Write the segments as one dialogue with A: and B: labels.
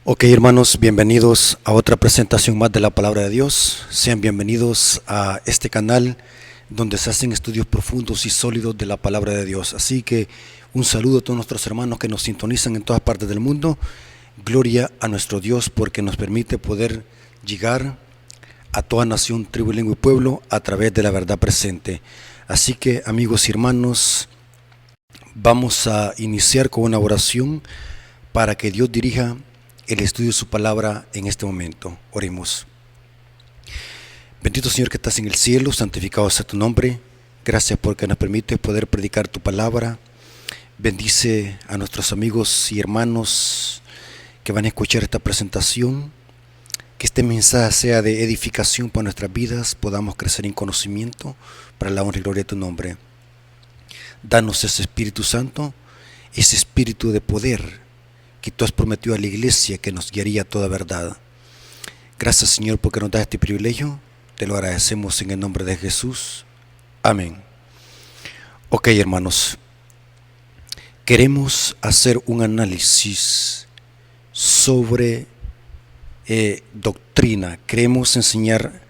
A: Ok, hermanos, bienvenidos a otra presentación más de la Palabra de Dios. Sean bienvenidos a este canal donde se hacen estudios profundos y sólidos de la Palabra de Dios. Así que un saludo a todos nuestros hermanos que nos sintonizan en todas partes del mundo. Gloria a nuestro Dios porque nos permite poder llegar a toda nación, tribu, lengua y pueblo a través de la verdad presente. Así que, amigos y hermanos, vamos a iniciar con una oración para que Dios dirija el estudio de su palabra en este momento. Oremos. Bendito Señor que estás en el cielo, santificado sea tu nombre. Gracias porque nos permite poder predicar tu palabra. Bendice a nuestros amigos y hermanos que van a escuchar esta presentación. Que este mensaje sea de edificación para nuestras vidas, podamos crecer en conocimiento para la honra y gloria de tu nombre. Danos ese Espíritu Santo, ese espíritu de poder que tú has prometido a la iglesia que nos guiaría a toda verdad. Gracias, Señor, porque nos das este privilegio. Te lo agradecemos en el nombre de Jesús. Amén. Ok, hermanos. Queremos hacer un análisis sobre doctrina. Queremos enseñar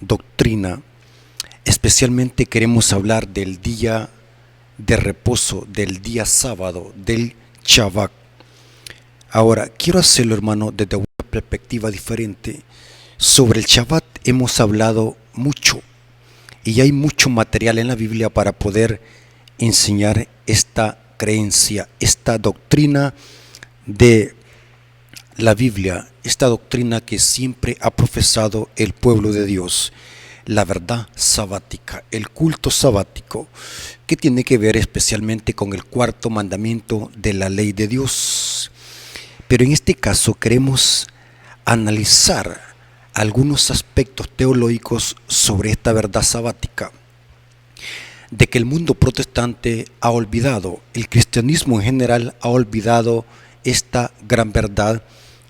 A: doctrina. Especialmente queremos hablar del día de reposo, del día sábado, del Shabbat. Ahora, quiero hacerlo, hermano, desde una perspectiva diferente. Sobre el Shabbat hemos hablado mucho y hay mucho material en la Biblia para poder enseñar esta creencia, esta doctrina de la Biblia, esta doctrina que siempre ha profesado el pueblo de Dios, la verdad sabática, el culto sabático, que tiene que ver especialmente con el cuarto mandamiento de la ley de Dios. Pero en este caso queremos analizar algunos aspectos teológicos sobre esta verdad sabática, de que el mundo protestante ha olvidado, el cristianismo en general ha olvidado esta gran verdad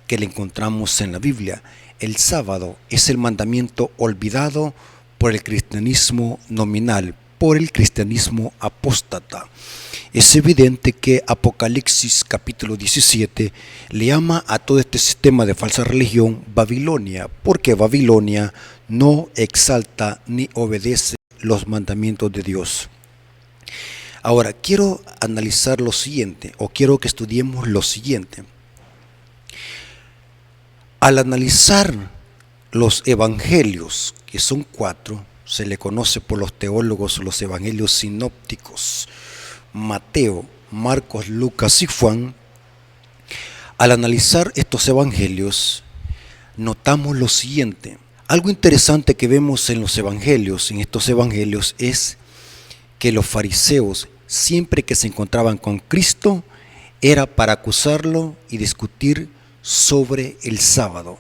A: que le encontramos en la Biblia. El sábado es el mandamiento olvidado por el cristianismo nominal, por el cristianismo apóstata. Es evidente que Apocalipsis capítulo 17 le llama a todo este sistema de falsa religión Babilonia, porque Babilonia no exalta ni obedece los mandamientos de Dios. Ahora, quiero analizar lo siguiente, o quiero que estudiemos lo siguiente. Al analizar los evangelios, que son 4, se le conoce por los teólogos los evangelios sinópticos, Mateo, Marcos, Lucas y Juan. Al analizar estos evangelios, notamos lo siguiente. Algo interesante que vemos en los evangelios, en estos evangelios, es que los fariseos, siempre que se encontraban con Cristo, era para acusarlo y discutir sobre el sábado.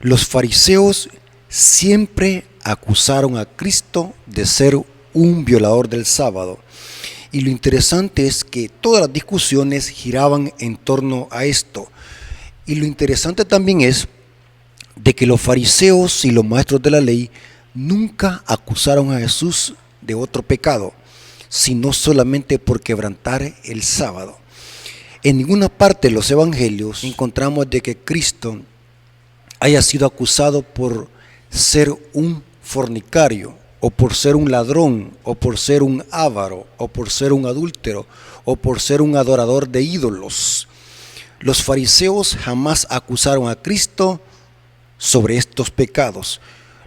A: Los fariseos siempre acusaron a Cristo de ser un violador del sábado. Y lo interesante es que todas las discusiones giraban en torno a esto. Y lo interesante también es de que los fariseos y los maestros de la ley nunca acusaron a Jesús de otro pecado, sino solamente por quebrantar el sábado. En ninguna parte de los evangelios encontramos de que Cristo haya sido acusado por ser un fornicario, o por ser un ladrón, o por ser un avaro, o por ser un adúltero, o por ser un adorador de ídolos. Los fariseos jamás acusaron a Cristo sobre estos pecados.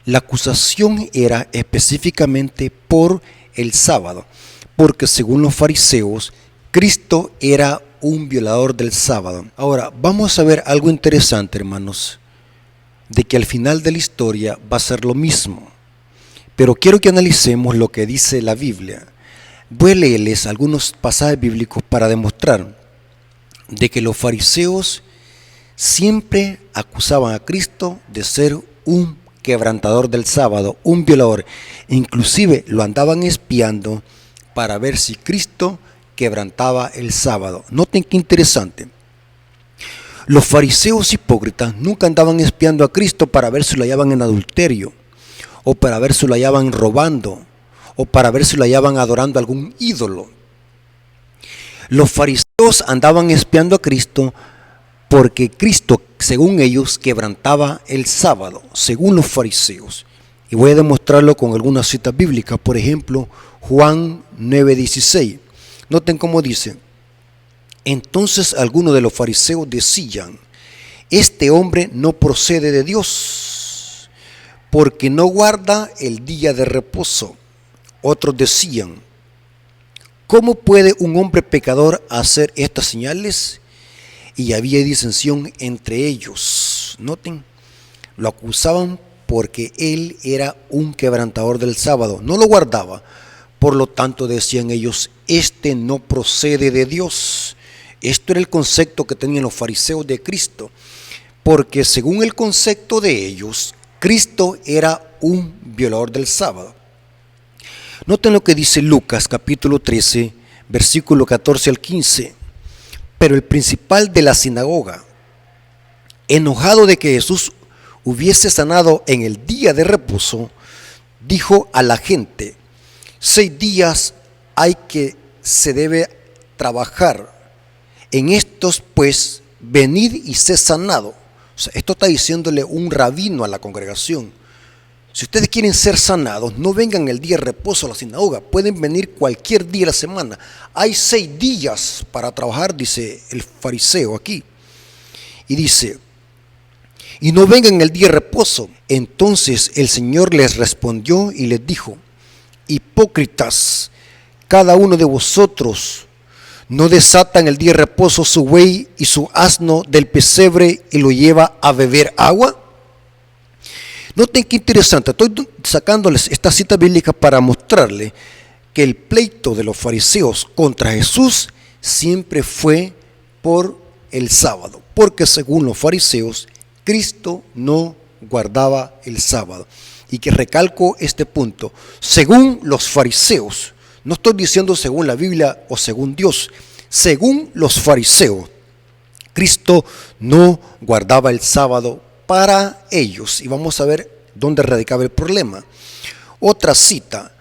A: La acusación era específicamente por el sábado, porque según los fariseos, Cristo era un violador del sábado. Ahora, vamos a ver algo interesante, hermanos, de que al final de la historia va a ser lo mismo. Pero quiero que analicemos lo que dice la Biblia. Voy a leerles algunos pasajes bíblicos para demostrar de que los fariseos siempre acusaban a Cristo de ser un quebrantador del sábado, un violador. Inclusive lo andaban espiando para ver si Cristo quebrantaba el sábado. Noten qué interesante. Los fariseos hipócritas nunca andaban espiando a Cristo para ver si lo hallaban en adulterio, o para ver si lo hallaban robando, o para ver si lo hallaban adorando a algún ídolo. Los fariseos andaban espiando a Cristo porque Cristo, según ellos, quebrantaba el sábado, según los fariseos. Y voy a demostrarlo con algunas citas bíblicas. Por ejemplo, Juan 9:16. Noten cómo dice: entonces algunos de los fariseos decían: este hombre no procede de Dios, porque no guarda el día de reposo. Otros decían: ¿cómo puede un hombre pecador hacer estas señales? Y había disensión entre ellos. Noten, lo acusaban porque él era un quebrantador del sábado, no lo guardaba. Por lo tanto, decían ellos: este no procede de Dios. Esto era el concepto que tenían los fariseos de Cristo, porque según el concepto de ellos, Cristo era un violador del sábado. Noten lo que dice Lucas capítulo 13, versículo 14 al 15. Pero el principal de la sinagoga, enojado de que Jesús hubiese sanado en el día de reposo, dijo a la gente: 6 días hay que se debe trabajar. En estos pues venid y sé sanado. O sea, esto está diciéndole un rabino a la congregación. Si ustedes quieren ser sanados, no vengan el día de reposo a la sinagoga, pueden venir cualquier día de la semana. Hay 6 días para trabajar, dice el fariseo aquí. Y dice: y no vengan el día de reposo. Entonces el Señor les respondió y les dijo: hipócritas, cada uno de vosotros no desata en el día de reposo su buey y su asno del pesebre y lo lleva a beber agua. Noten qué interesante, estoy sacándoles esta cita bíblica para mostrarle que el pleito de los fariseos contra Jesús siempre fue por el sábado, porque según los fariseos, Cristo no guardaba el sábado. Y que recalco este punto: según los fariseos, no estoy diciendo según la Biblia o según Dios, según los fariseos, Cristo no guardaba el sábado para ellos. Y vamos a ver dónde radicaba el problema. Otra cita,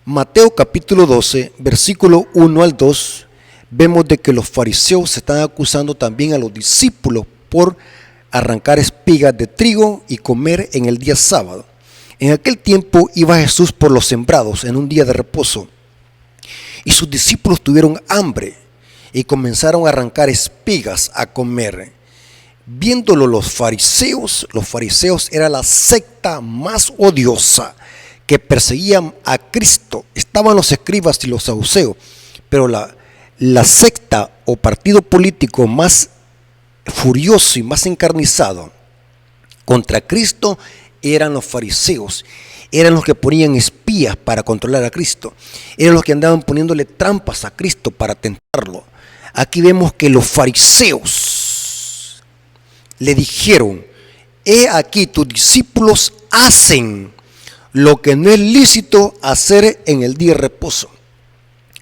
A: Mateo capítulo 12, versículo 1 al 2, vemos de que los fariseos se están acusando también a los discípulos por arrancar espigas de trigo y comer en el día sábado. En aquel tiempo iba Jesús por los sembrados en un día de reposo, y sus discípulos tuvieron hambre y comenzaron a arrancar espigas a comer. Viéndolo los fariseos era la secta más odiosa que perseguían a Cristo. Estaban los escribas y los saduceos, pero la secta o partido político más furioso y más encarnizado contra Cristo eran los fariseos. Eran los que ponían espías para controlar a Cristo. Eran los que andaban poniéndole trampas a Cristo para tentarlo. Aquí vemos que los fariseos le dijeron: he aquí tus discípulos hacen lo que no es lícito hacer en el día de reposo.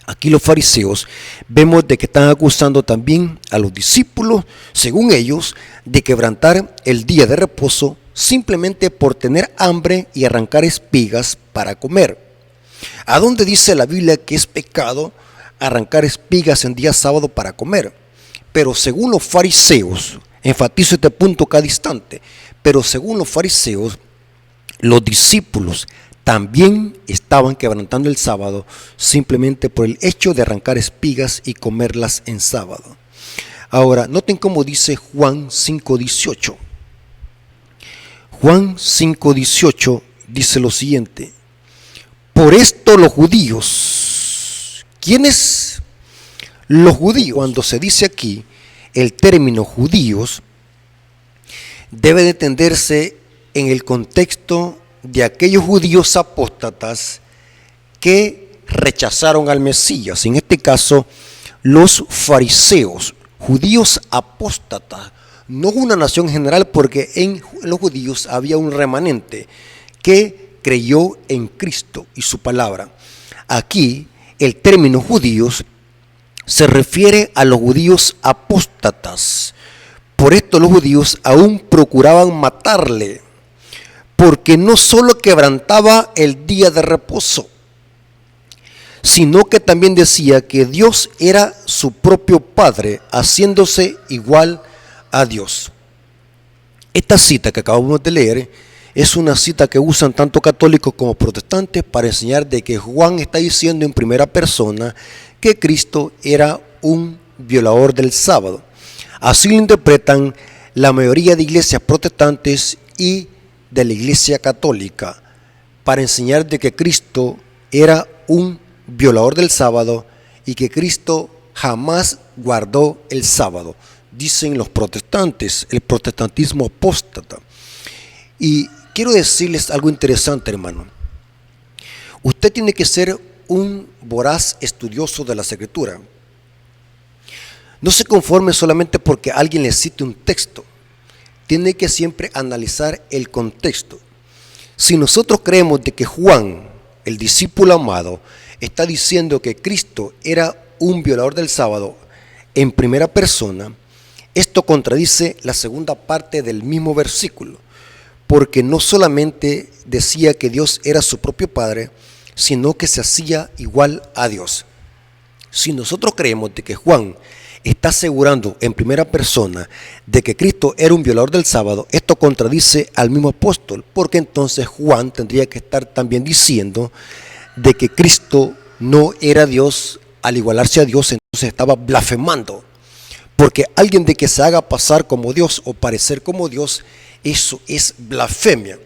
A: Aquí los fariseos vemos de que están acusando también a los discípulos, según ellos, de quebrantar el día de reposo simplemente por tener hambre y arrancar espigas para comer. ¿A dónde dice la Biblia que es pecado arrancar espigas en día sábado para comer? Pero según los fariseos, enfatizo este punto cada instante, pero según los fariseos, los discípulos también estaban quebrantando el sábado simplemente por el hecho de arrancar espigas y comerlas en sábado. Ahora, noten cómo dice Juan 5:18. Juan 5:18 dice lo siguiente: por esto los judíos, ¿quiénes? Los judíos. Cuando se dice aquí el término judíos, debe de entenderse en el contexto de aquellos judíos apóstatas que rechazaron al Mesías. En este caso, los fariseos, judíos apóstatas, no una nación general, porque en los judíos había un remanente que creyó en Cristo y su palabra. Aquí el término judíos se refiere a los judíos apóstatas. Por esto los judíos aún procuraban matarle, porque no solo quebrantaba el día de reposo, sino que también decía que Dios era su propio Padre, haciéndose igual a Dios. Esta cita que acabamos de leer es una cita que usan tanto católicos como protestantes para enseñar de que Juan está diciendo en primera persona que Cristo era un violador del sábado. Así lo interpretan la mayoría de iglesias protestantes y de la iglesia católica, para enseñar de que Cristo era un violador del sábado y que Cristo jamás guardó el sábado. Dicen los protestantes, el protestantismo apóstata. Y quiero decirles algo interesante, hermano. Usted tiene que ser un voraz estudioso de la Escritura. No se conforme solamente porque alguien le cite un texto. Tiene que siempre analizar el contexto. Si nosotros creemos de que Juan, el discípulo amado, está diciendo que Cristo era un violador del sábado en primera persona, esto contradice la segunda parte del mismo versículo, porque no solamente decía que Dios era su propio Padre, sino que se hacía igual a Dios. Si nosotros creemos de que Juan está asegurando en primera persona de que Cristo era un violador del sábado, esto contradice al mismo apóstol, porque entonces Juan tendría que estar también diciendo de que Cristo no era Dios. Al igualarse a Dios, entonces estaba blasfemando, porque alguien de que se haga pasar como Dios o parecer como Dios, eso es blasfemia.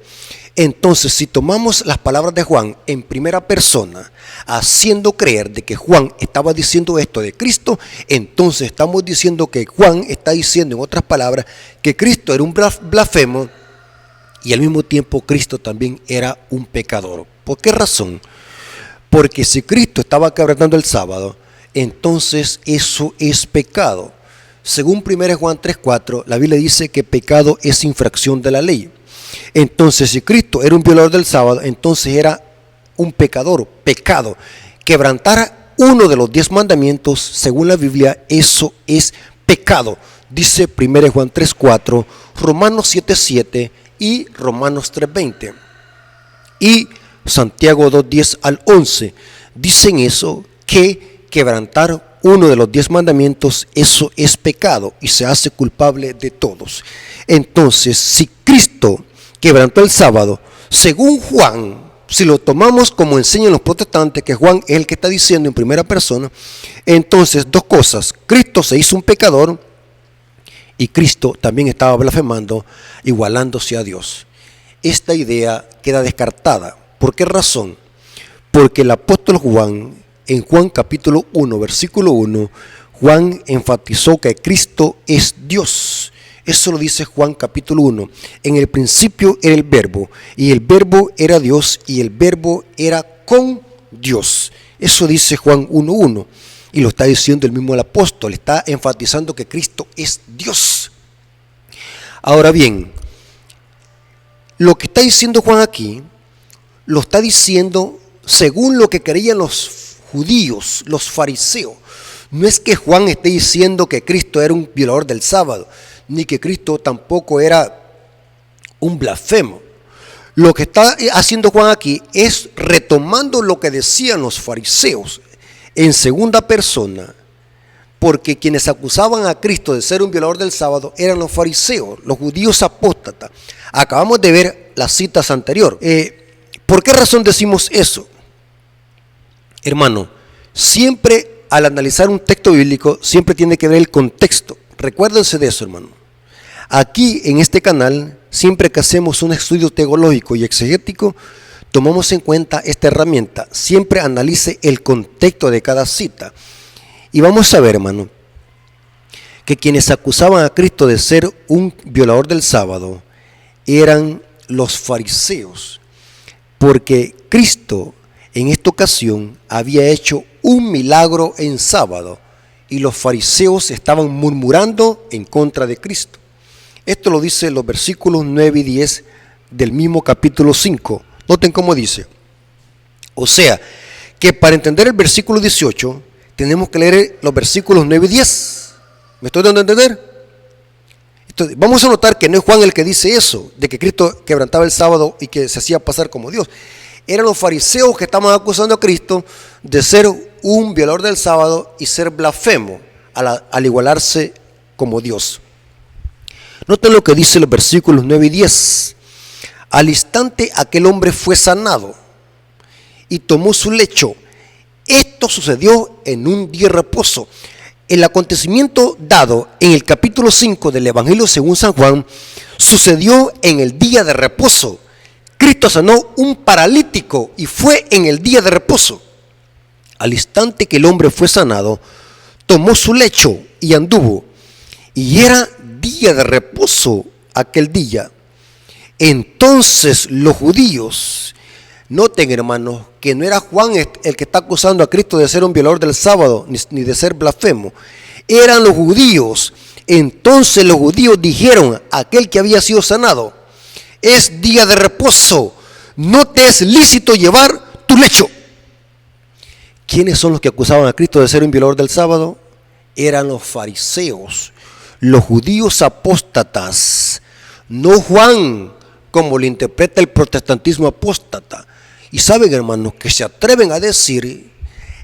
A: Entonces, si tomamos las palabras de Juan en primera persona, haciendo creer de que Juan estaba diciendo esto de Cristo, entonces estamos diciendo que Juan está diciendo, en otras palabras, que Cristo era un blasfemo y al mismo tiempo Cristo también era un pecador. ¿Por qué razón? Porque si Cristo estaba quebrantando el sábado, entonces eso es pecado. Según 1 Juan 3:4, la Biblia dice que pecado es infracción de la ley. Entonces, si Cristo era un violador del sábado, entonces era un pecador, pecado. Quebrantar uno de los 10 mandamientos, según la Biblia, eso es pecado. Dice 1 Juan 3:4, Romanos 7:7 y Romanos 3:20. Y Santiago 2:10 al 11 dicen eso, que quebrantar uno de los 10 mandamientos, eso es pecado y se hace culpable de todos. Entonces, si Cristo quebrantó el sábado, según Juan, si lo tomamos como enseñan los protestantes, que Juan es el que está diciendo en primera persona, entonces dos cosas: Cristo se hizo un pecador y Cristo también estaba blasfemando, igualándose a Dios. Esta idea queda descartada. ¿Por qué razón? Porque el apóstol Juan, en Juan capítulo 1, versículo 1, Juan enfatizó que Cristo es Dios. Eso lo dice Juan capítulo 1. En el principio era el verbo, y el verbo era Dios, y el verbo era con Dios. Eso dice Juan 1:1. Y lo está diciendo el mismo el apóstol. Está enfatizando que Cristo es Dios. Ahora bien, lo que está diciendo Juan aquí, lo está diciendo según lo que creían los judíos, los fariseos. No es que Juan esté diciendo que Cristo era un violador del sábado, ni que Cristo tampoco era un blasfemo. Lo que está haciendo Juan aquí es retomando lo que decían los fariseos en segunda persona, porque quienes acusaban a Cristo de ser un violador del sábado eran los fariseos, los judíos apóstatas. Acabamos de ver las citas anteriores. ¿Por qué razón decimos eso? Hermano, siempre al analizar un texto bíblico, siempre tiene que ver el contexto. Recuérdense de eso, hermano. Aquí en este canal, siempre que hacemos un estudio teológico y exegético, tomamos en cuenta esta herramienta. Siempre analice el contexto de cada cita. Y vamos a ver, hermano, que quienes acusaban a Cristo de ser un violador del sábado eran los fariseos, porque Cristo en esta ocasión había hecho un milagro en sábado y los fariseos estaban murmurando en contra de Cristo. Esto lo dice los versículos 9 y 10 del mismo capítulo 5. Noten cómo dice. O sea, que para entender el versículo 18 tenemos que leer los versículos 9 y 10. ¿Me estoy dando a entender? Entonces, vamos a notar que no es Juan el que dice eso, de que Cristo quebrantaba el sábado y que se hacía pasar como Dios. Eran los fariseos que estaban acusando a Cristo de ser un violador del sábado y ser blasfemo al igualarse como Dios. Noten lo que dice los versículos 9 y 10. Al instante aquel hombre fue sanado y tomó su lecho. Esto sucedió en un día de reposo. El acontecimiento dado en el capítulo 5 del Evangelio según San Juan sucedió en el día de reposo. Cristo sanó un paralítico y fue en el día de reposo. Al instante que el hombre fue sanado, tomó su lecho y anduvo. Y era día de reposo aquel día. Entonces los judíos, noten hermanos, que no era Juan el que está acusando a Cristo de ser un violador del sábado, ni de ser blasfemo. Eran los judíos. Entonces los judíos dijeron a aquel que había sido sanado: es día de reposo, no te es lícito llevar tu lecho. ¿Quiénes son los que acusaban a Cristo de ser un violador del sábado? Eran los fariseos, los judíos apóstatas, no Juan, como lo interpreta el protestantismo apóstata. Y saben, hermanos, que se atreven a decir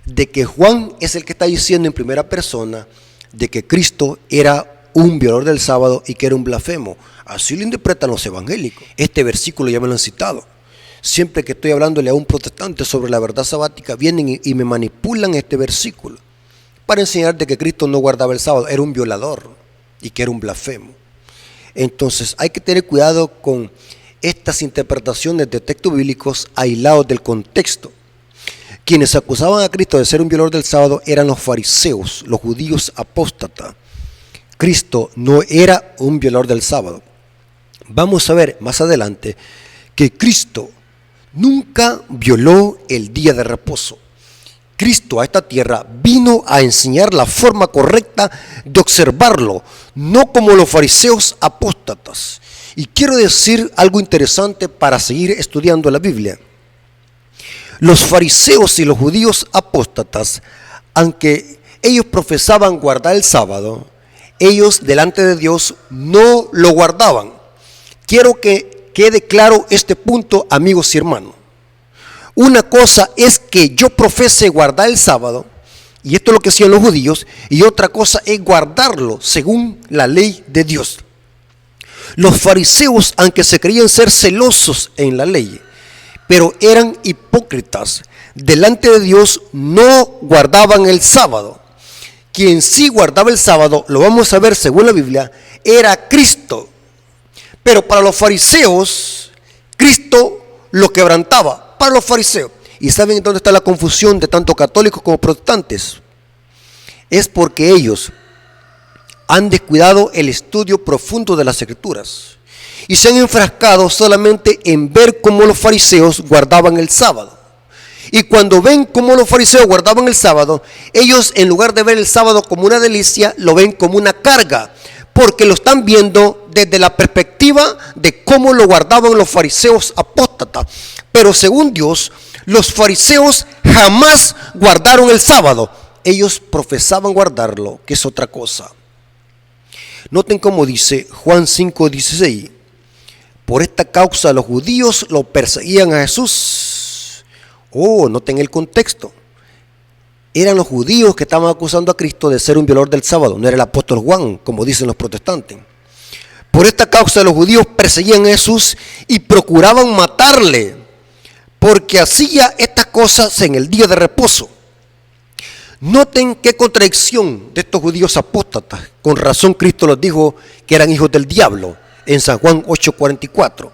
A: de que Juan es el que está diciendo en primera persona de que Cristo era un violador del sábado y que era un blasfemo. Así lo interpretan los evangélicos. Este versículo ya me lo han citado. Siempre que estoy hablándole a un protestante sobre la verdad sabática, vienen y me manipulan este versículo para enseñar de que Cristo no guardaba el sábado, era un violador y que era un blasfemo. Entonces hay que tener cuidado con estas interpretaciones de textos bíblicos aislados del contexto. Quienes acusaban a Cristo de ser un violador del sábado eran los fariseos, los judíos apóstatas. Cristo no era un violador del sábado. Vamos a ver más adelante que Cristo nunca violó el día de reposo. Cristo a esta tierra vino a enseñar la forma correcta de observarlo, no como los fariseos apóstatas. Y quiero decir algo interesante para seguir estudiando la Biblia. Los fariseos y los judíos apóstatas, aunque ellos profesaban guardar el sábado, ellos delante de Dios no lo guardaban. Quiero que quede claro este punto, amigos y hermanos. Una cosa es que yo profese guardar el sábado, y esto es lo que hacían los judíos, y otra cosa es guardarlo según la ley de Dios. Los fariseos, aunque se creían ser celosos en la ley, pero eran hipócritas, delante de Dios no guardaban el sábado. Quien sí guardaba el sábado, lo vamos a ver según la Biblia, era Cristo. Pero para los fariseos, Cristo lo quebrantaba, para los fariseos. ¿Y saben dónde está la confusión de tanto católicos como protestantes? Es porque ellos han descuidado el estudio profundo de las Escrituras y se han enfrascado solamente en ver cómo los fariseos guardaban el sábado. Y cuando ven cómo los fariseos guardaban el sábado, ellos en lugar de ver el sábado como una delicia, lo ven como una carga, porque lo están viendo desde la perspectiva de cómo lo guardaban los fariseos apóstatas. Pero según Dios, los fariseos jamás guardaron el sábado. Ellos profesaban guardarlo, que es otra cosa. Noten cómo dice Juan 5:16. Por esta causa los judíos lo perseguían a Jesús. Noten el contexto. Eran los judíos que estaban acusando a Cristo de ser un violador del sábado. No era el apóstol Juan, como dicen los protestantes. Por esta causa los judíos perseguían a Jesús y procuraban matarle, porque hacía estas cosas en el día de reposo. Noten qué contradicción de estos judíos apóstatas. Con razón Cristo los dijo que eran hijos del diablo en San Juan 8:44.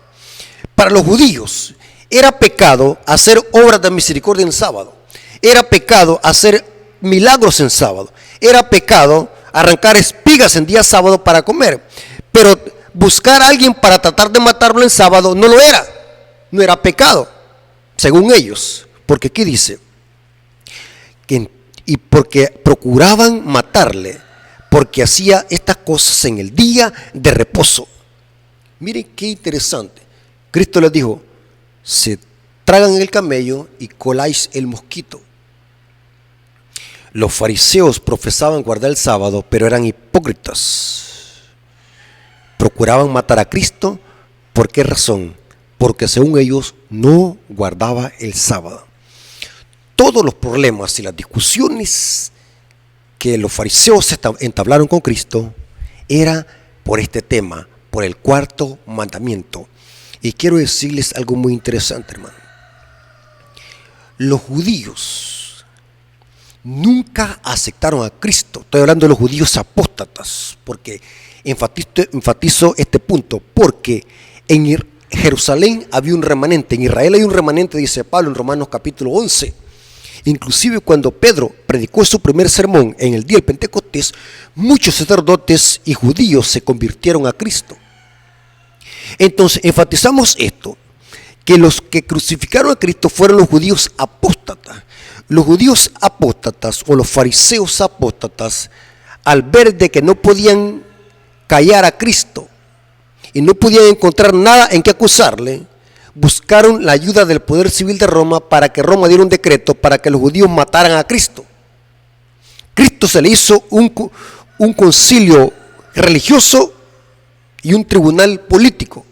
A: Para los judíos era pecado hacer obras de misericordia en sábado. Era pecado hacer milagros en sábado. Era pecado arrancar espigas en día sábado para comer. Pero buscar a alguien para tratar de matarlo en sábado no lo era. No era pecado, según ellos. Porque aquí dice y porque procuraban matarle, porque hacía estas cosas en el día de reposo. Miren qué interesante. Cristo les dijo: se tragan el camello y coláis el mosquito. Los fariseos profesaban guardar el sábado, pero eran hipócritas. Procuraban matar a Cristo. ¿Por qué razón? Porque según ellos no guardaba el sábado. Todos los problemas y las discusiones que los fariseos entablaron con Cristo era por este tema, por el cuarto mandamiento. Y quiero decirles algo muy interesante, hermano. Los judíos nunca aceptaron a Cristo. Estoy hablando de los judíos apóstatas, porque enfatizo este punto, porque en Jerusalén había un remanente, en Israel hay un remanente, dice Pablo en Romanos capítulo 11. Inclusive cuando Pedro predicó su primer sermón en el día del Pentecostés, muchos sacerdotes y judíos se convirtieron a Cristo. Entonces enfatizamos esto, que los que crucificaron a Cristo fueron los judíos apóstatas. Los judíos apóstatas o los fariseos apóstatas, al ver de que no podían callar a Cristo y no podían encontrar nada en que acusarle, buscaron la ayuda del poder civil de Roma para que Roma diera un decreto para que los judíos mataran a Cristo. Cristo se le hizo un concilio religioso y un tribunal político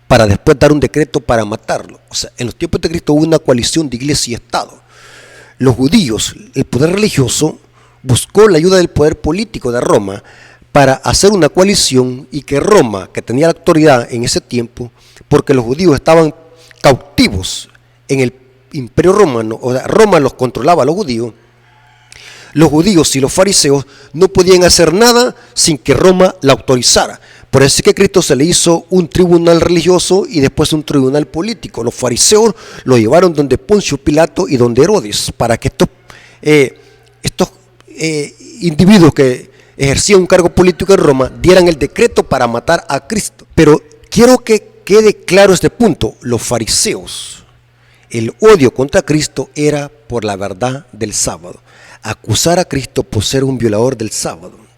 A: para después dar un decreto para matarlo. O sea, en los tiempos de Cristo hubo una coalición de iglesia y Estado. Los judíos, el poder religioso, buscó la ayuda del poder político de Roma para hacer una coalición y que Roma, que tenía la autoridad en ese tiempo, porque los judíos estaban cautivos en el imperio romano, o sea, Roma los controlaba a los judíos y los fariseos no podían hacer nada sin que Roma la autorizara. Por eso es que a Cristo se le hizo un tribunal religioso y después un tribunal político. Los fariseos lo llevaron donde Poncio Pilato y donde Herodes, para que estos individuos que ejercían un cargo político en Roma dieran el decreto para matar a Cristo. Pero quiero que quede claro este punto. Los fariseos, el odio contra Cristo era por la verdad del sábado. Acusar a Cristo por ser un violador del sábado.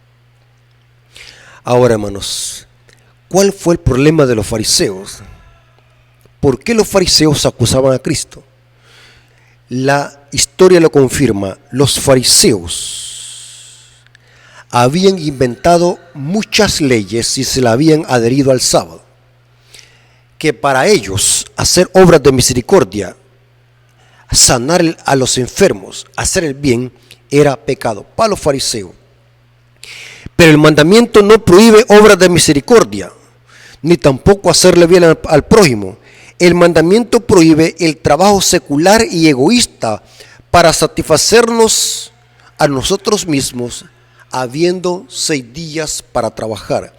A: Ahora, hermanos, ¿cuál fue el problema de los fariseos? ¿Por qué los fariseos acusaban a Cristo? La historia lo confirma. Los fariseos habían inventado muchas leyes y se la habían adherido al sábado. Que para ellos hacer obras de misericordia, sanar a los enfermos, hacer el bien, era pecado para los fariseos. Pero el mandamiento no prohíbe obras de misericordia, ni tampoco hacerle bien al prójimo. El mandamiento prohíbe el trabajo secular y egoísta para satisfacernos a nosotros mismos, habiendo 6 días para trabajar.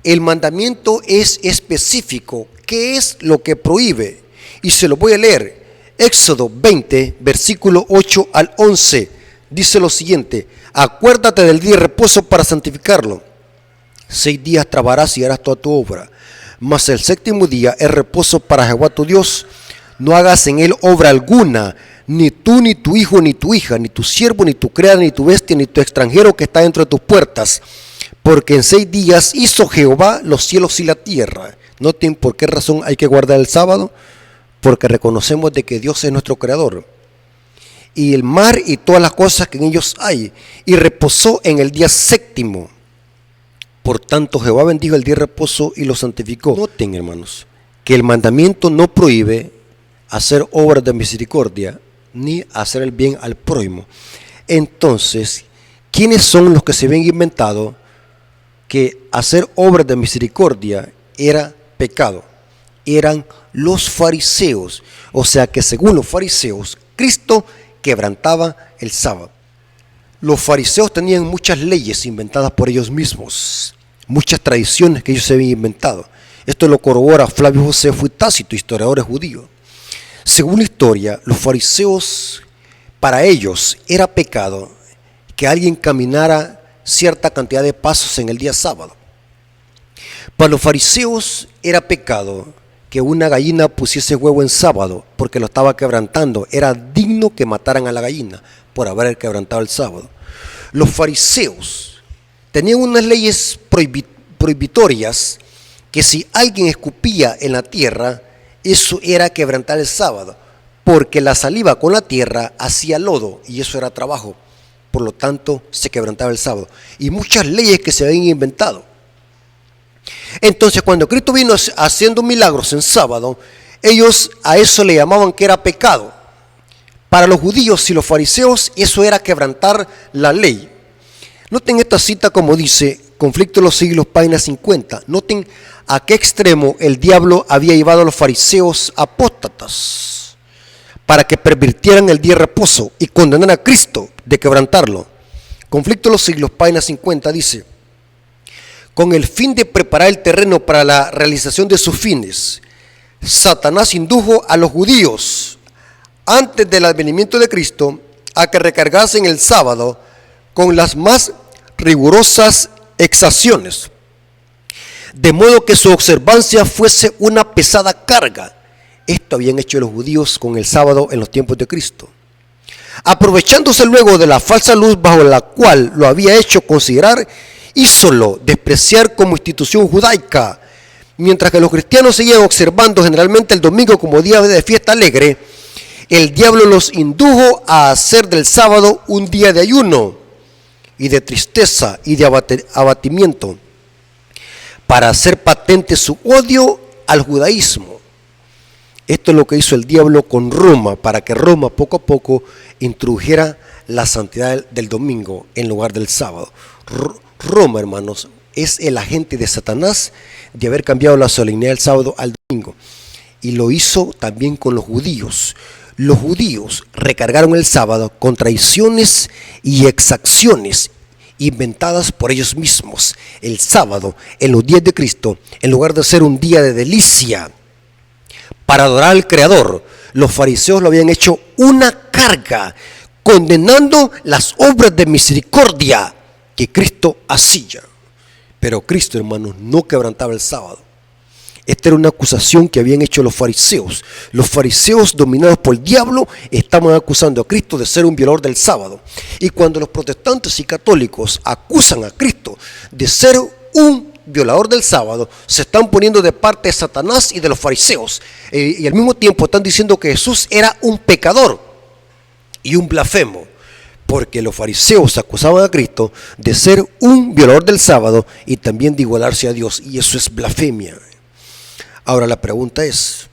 A: El mandamiento es específico. ¿Qué es lo que prohíbe? Y se lo voy a leer. Éxodo 20, versículo 8 al 11. Dice lo siguiente: acuérdate del día de reposo para santificarlo. 6 días trabajarás y harás toda tu obra, mas el 7º día es reposo para Jehová tu Dios. No hagas en él obra alguna, ni tú, ni tu hijo, ni tu hija, ni tu siervo, ni tu criada, ni tu bestia, ni tu extranjero que está dentro de tus puertas. Porque en 6 días hizo Jehová los cielos y la tierra. Noten por qué razón hay que guardar el sábado. Porque reconocemos de que Dios es nuestro creador. Y el mar y todas las cosas que en ellos hay. Y reposó en el día 7º. Por tanto, Jehová bendijo el día de reposo y lo santificó. Noten, hermanos, que el mandamiento no prohíbe hacer obras de misericordia ni hacer el bien al prójimo. Entonces, ¿quiénes son los que se habían inventado que hacer obras de misericordia era pecado? Eran los fariseos. O sea que según los fariseos, Cristo quebrantaba el sábado. Los fariseos tenían muchas leyes inventadas por ellos mismos, muchas tradiciones que ellos se habían inventado. Esto lo corrobora Flavio Josefo y Tácito, historiadores judíos. Según la historia, los fariseos, para ellos era pecado que alguien caminara cierta cantidad de pasos en el día sábado. Para los fariseos era pecado que una gallina pusiese huevo en sábado porque lo estaba quebrantando. Era digno que mataran a la gallina por haber quebrantado el sábado. Los fariseos tenían unas leyes prohibitorias que si alguien escupía en la tierra, eso era quebrantar el sábado, porque la saliva con la tierra hacía lodo y eso era trabajo. Por lo tanto, se quebrantaba el sábado. Y muchas leyes que se habían inventado. Entonces, cuando Cristo vino haciendo milagros en sábado, ellos a eso le llamaban que era pecado. Para los judíos y los fariseos, eso era quebrantar la ley. Noten esta cita como dice: Conflicto de los siglos, página 50. Noten a qué extremo el diablo había llevado a los fariseos apóstatas para que pervirtieran el día de reposo y condenaran a Cristo de quebrantarlo. Conflicto de los siglos, página 50, dice: con el fin de preparar el terreno para la realización de sus fines, Satanás indujo a los judíos, antes del advenimiento de Cristo, a que recargasen el sábado con las más rigurosas exacciones, de modo que su observancia fuese una pesada carga. Esto habían hecho los judíos con el sábado en los tiempos de Cristo. Aprovechándose luego de la falsa luz bajo la cual lo había hecho considerar, hízolo despreciar como institución judaica. Mientras que los cristianos seguían observando generalmente el domingo como día de fiesta alegre, el diablo los indujo a hacer del sábado un día de ayuno y de tristeza y de abatimiento, para hacer patente su odio al judaísmo. Esto es lo que hizo el diablo con Roma, para que Roma poco a poco introdujera la santidad del domingo en lugar del sábado. Roma, hermanos, es el agente de Satanás de haber cambiado la solemnidad del sábado al domingo. Y lo hizo también con los judíos. Los judíos recargaron el sábado con traiciones y exacciones inventadas por ellos mismos. El sábado, en los días de Cristo, en lugar de ser un día de delicia para adorar al Creador, los fariseos lo habían hecho una carga, condenando las obras de misericordia que Cristo hacía. Pero Cristo, hermanos, no quebrantaba el sábado. Esta era una acusación que habían hecho los fariseos. Los fariseos, dominados por el diablo, estaban acusando a Cristo de ser un violador del sábado. Y cuando los protestantes y católicos acusan a Cristo de ser un violador del sábado, se están poniendo de parte de Satanás y de los fariseos. Y al mismo tiempo están diciendo que Jesús era un pecador y un blasfemo, porque los fariseos acusaban a Cristo de ser un violador del sábado y también de igualarse a Dios. Y eso es blasfemia. Ahora la pregunta es,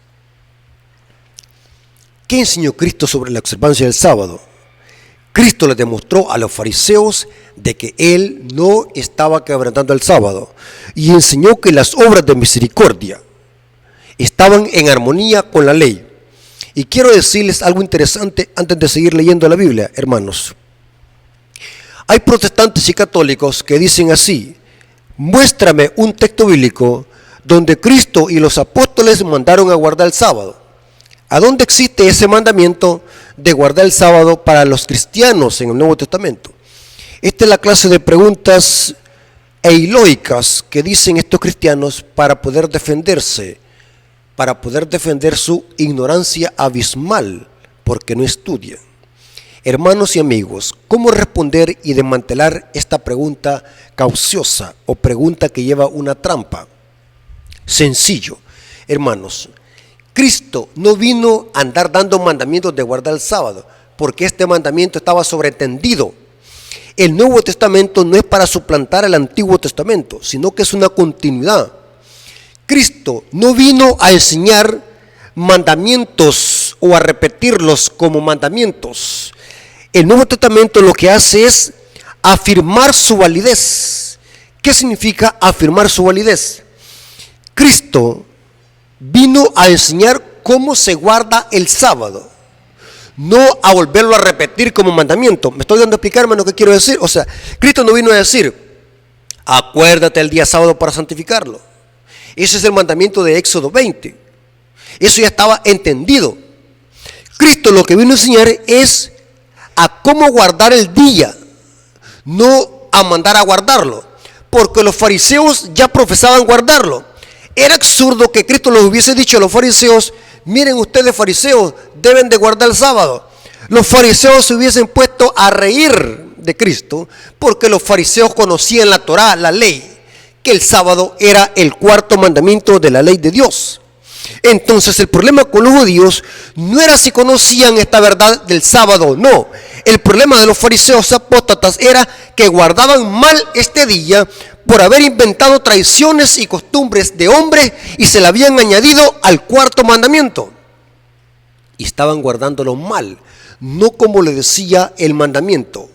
A: ¿qué enseñó Cristo sobre la observancia del sábado? Cristo le demostró a los fariseos de que Él no estaba quebrantando el sábado y enseñó que las obras de misericordia estaban en armonía con la ley. Y quiero decirles algo interesante antes de seguir leyendo la Biblia, hermanos. Hay protestantes y católicos que dicen así: muéstrame un texto bíblico donde Cristo y los apóstoles mandaron a guardar el sábado. ¿A dónde existe ese mandamiento de guardar el sábado para los cristianos en el Nuevo Testamento? Esta es la clase de preguntas eiloicas que dicen estos cristianos para poder defenderse, para poder defender su ignorancia abismal, porque no estudian. Hermanos y amigos, ¿cómo responder y desmantelar esta pregunta cauciosa o pregunta que lleva una trampa? Sencillo, hermanos. Cristo no vino a andar dando mandamientos de guardar el sábado, porque este mandamiento estaba sobreentendido. El Nuevo Testamento no es para suplantar el Antiguo Testamento, sino que es una continuidad. Cristo no vino a enseñar mandamientos o a repetirlos como mandamientos. El Nuevo Testamento lo que hace es afirmar su validez. ¿Qué significa afirmar su validez? Cristo vino a enseñar cómo se guarda el sábado, no a volverlo a repetir como mandamiento. ¿Me estoy dando a explicar, hermano, qué quiero decir? O sea, Cristo no vino a decir, acuérdate el día sábado para santificarlo. Ese es el mandamiento de Éxodo 20. Eso ya estaba entendido. Cristo lo que vino a enseñar es a cómo guardar el día, no a mandar a guardarlo, porque los fariseos ya profesaban guardarlo. Era absurdo que Cristo les hubiese dicho a los fariseos: miren ustedes, fariseos, deben de guardar el sábado. Los fariseos se hubiesen puesto a reír de Cristo, porque los fariseos conocían la Torá, la ley, que el sábado era el cuarto mandamiento de la ley de Dios. Entonces el problema con los judíos no era si conocían esta verdad del sábado, no. El problema de los fariseos apóstatas era que guardaban mal este día por haber inventado tradiciones y costumbres de hombres y se la habían añadido al cuarto mandamiento. Y estaban guardándolo mal, no como le decía el mandamiento.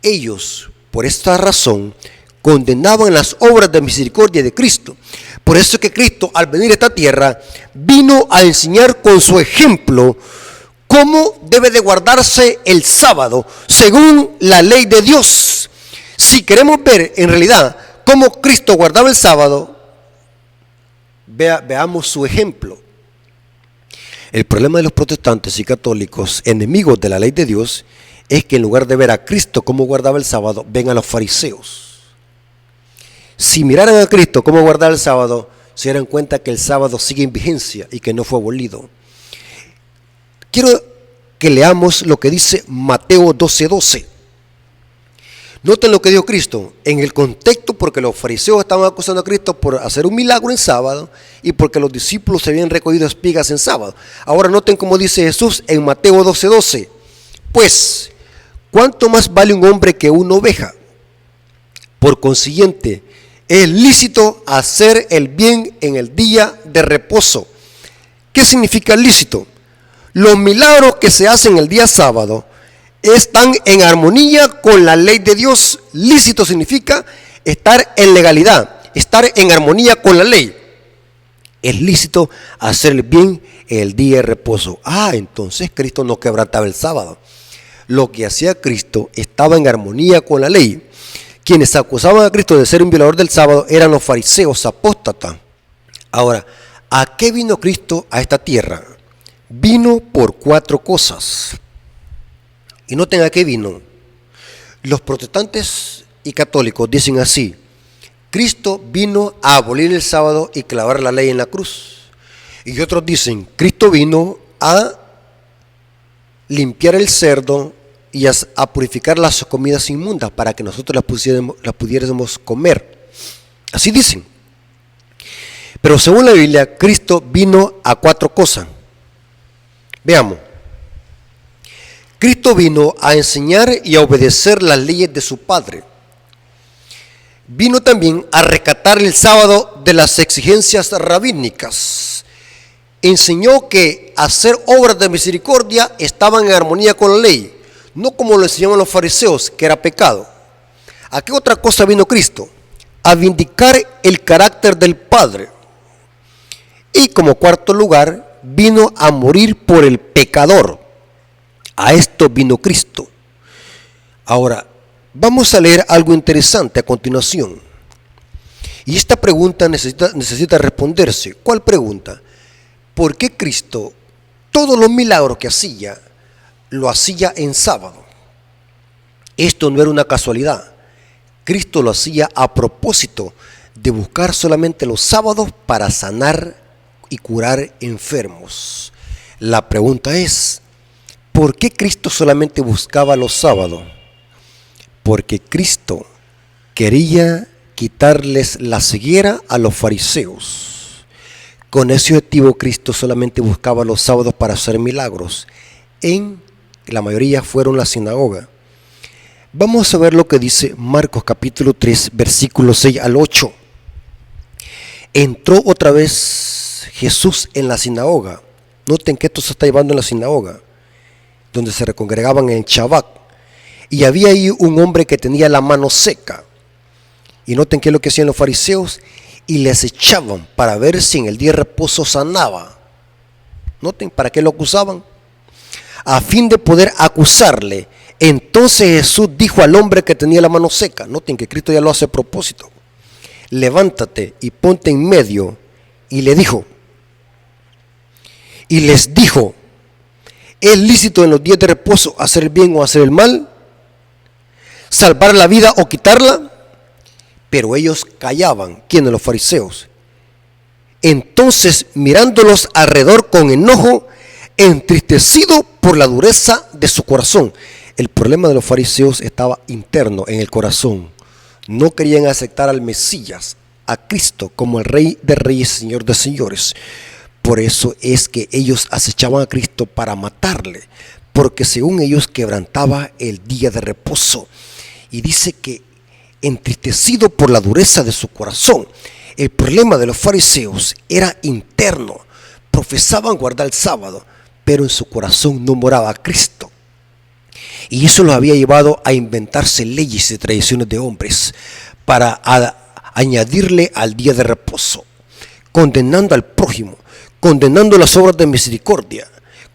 A: Ellos, por esta razón, condenaban las obras de misericordia de Cristo. Por eso es que Cristo, al venir a esta tierra, vino a enseñar con su ejemplo cómo debe de guardarse el sábado según la ley de Dios. Si queremos ver en realidad cómo Cristo guardaba el sábado, veamos su ejemplo. El problema de los protestantes y católicos, enemigos de la ley de Dios, es que en lugar de ver a Cristo cómo guardaba el sábado, ven a los fariseos. Si miraran a Cristo cómo guardaba el sábado, se darán cuenta que el sábado sigue en vigencia y que no fue abolido. Quiero que leamos lo que dice Mateo 12:12. Noten lo que dijo Cristo en el contexto, porque los fariseos estaban acusando a Cristo por hacer un milagro en sábado y porque los discípulos se habían recogido espigas en sábado. Ahora noten cómo dice Jesús en Mateo 12:12. Pues, ¿cuánto más vale un hombre que una oveja? Por consiguiente, es lícito hacer el bien en el día de reposo. ¿Qué significa lícito? Los milagros que se hacen el día sábado están en armonía con la ley de Dios. Lícito significa estar en legalidad, estar en armonía con la ley. Es lícito hacer el bien en el día de reposo. Entonces Cristo no quebrantaba el sábado. Lo que hacía Cristo estaba en armonía con la ley. Quienes acusaban a Cristo de ser un violador del sábado eran los fariseos apóstatas. Ahora, ¿a qué vino Cristo a esta tierra? Vino por 4 cosas. Y noten a qué vino. Los protestantes y católicos dicen así: Cristo vino a abolir el sábado y clavar la ley en la cruz. Y otros dicen: Cristo vino a limpiar el cerdo y a purificar las comidas inmundas para que nosotros las pudiéramos comer. Así dicen. Pero según la Biblia, Cristo vino a 4 cosas. Veamos. Cristo vino a enseñar y a obedecer las leyes de su Padre. Vino también a rescatar el sábado de las exigencias rabínicas. Enseñó que hacer obras de misericordia estaban en armonía con la ley, no como lo enseñaban los fariseos, que era pecado. ¿A qué otra cosa vino Cristo? A vindicar el carácter del Padre. Y como cuarto lugar, vino a morir por el pecador. A esto vino Cristo. Ahora, vamos a leer algo interesante a continuación. Y esta pregunta necesita responderse. ¿Cuál pregunta? ¿Por qué Cristo, todos los milagros que hacía, lo hacía en sábado? Esto no era una casualidad. Cristo lo hacía a propósito de buscar solamente los sábados para sanar y curar enfermos. La pregunta es: ¿por qué Cristo solamente buscaba los sábados? Porque Cristo quería quitarles la ceguera a los fariseos. Con ese objetivo Cristo solamente buscaba los sábados para hacer milagros. La mayoría fueron la sinagoga. Vamos a ver lo que dice Marcos capítulo 3, versículos 6 al 8. Entró otra vez Jesús en la sinagoga. Noten que esto se está llevando en la sinagoga, donde se congregaban en Shabbat. Y había ahí un hombre que tenía la mano seca. Y noten qué es lo que hacían los fariseos, y les echaban para ver si en el día de reposo sanaba. Noten, ¿para qué lo acusaban? A fin de poder acusarle. Entonces Jesús dijo al hombre que tenía la mano seca, noten que Cristo ya lo hace a propósito: levántate y ponte en medio. Y le dijo, y les dijo: ¿es lícito en los días de reposo hacer el bien o hacer el mal? ¿Salvar la vida o quitarla? Pero ellos callaban. ¿Quiénes? Los fariseos. Entonces, mirándolos alrededor con enojo, entristecido por la dureza de su corazón. El problema de los fariseos estaba interno en el corazón. No querían aceptar al Mesías, a Cristo, como el Rey de Reyes, Señor de Señores. Por eso es que ellos acechaban a Cristo para matarle, porque según ellos quebrantaba el día de reposo. Y dice que entristecido por la dureza de su corazón. El problema de los fariseos era interno. Profesaban guardar el sábado, pero en su corazón no moraba Cristo. Y eso los había llevado a inventarse leyes y tradiciones de hombres para añadirle al día de reposo, condenando al prójimo, condenando las obras de misericordia,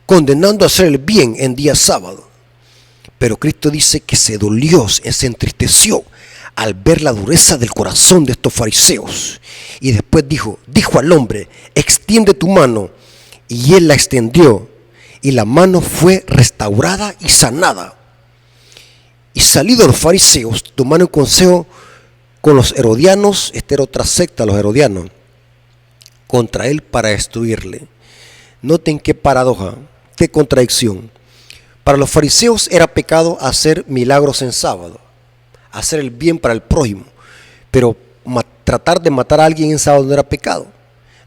A: condenando a hacer el bien en día sábado. Pero Cristo dice que se dolió, se entristeció al ver la dureza del corazón de estos fariseos. Y después dijo al hombre: extiende tu mano. Y él la extendió, y la mano fue restaurada y sanada. Y salidos los fariseos, tomaron consejo con los herodianos, esta era otra secta, los herodianos, contra él para destruirle. Noten qué paradoja, qué contradicción. Para los fariseos era pecado hacer milagros en sábado, hacer el bien para el prójimo, pero tratar de matar a alguien en sábado no era pecado.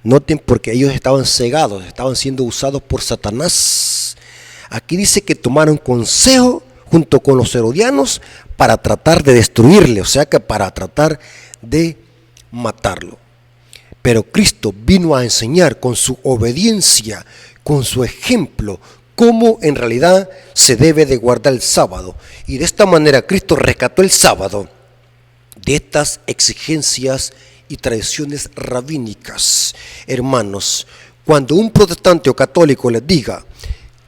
A: Noten, porque ellos estaban cegados, estaban siendo usados por Satanás. Aquí dice que tomaron consejo junto con los herodianos para tratar de destruirle, o sea que para tratar de matarlo. Pero Cristo vino a enseñar con su obediencia, con su ejemplo, cómo en realidad se debe de guardar el sábado. Y de esta manera Cristo rescató el sábado de estas exigencias y tradiciones rabínicas. Hermanos, cuando un protestante o católico les diga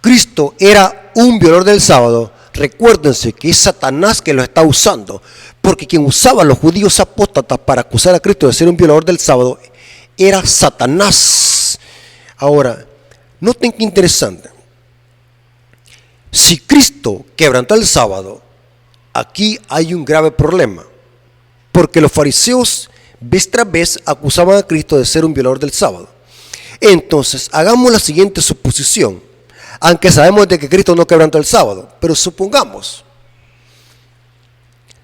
A: Cristo era un violador del sábado, recuérdense que es Satanás que lo está usando, porque quien usaba a los judíos apóstatas para acusar a Cristo de ser un violador del sábado era Satanás. Ahora, noten qué interesante. Si Cristo quebrantó el sábado, aquí hay un grave problema, porque los fariseos vez tras vez acusaban a Cristo de ser un violador del sábado. Entonces, hagamos la siguiente suposición, aunque sabemos de que Cristo no quebrantó el sábado, pero supongamos,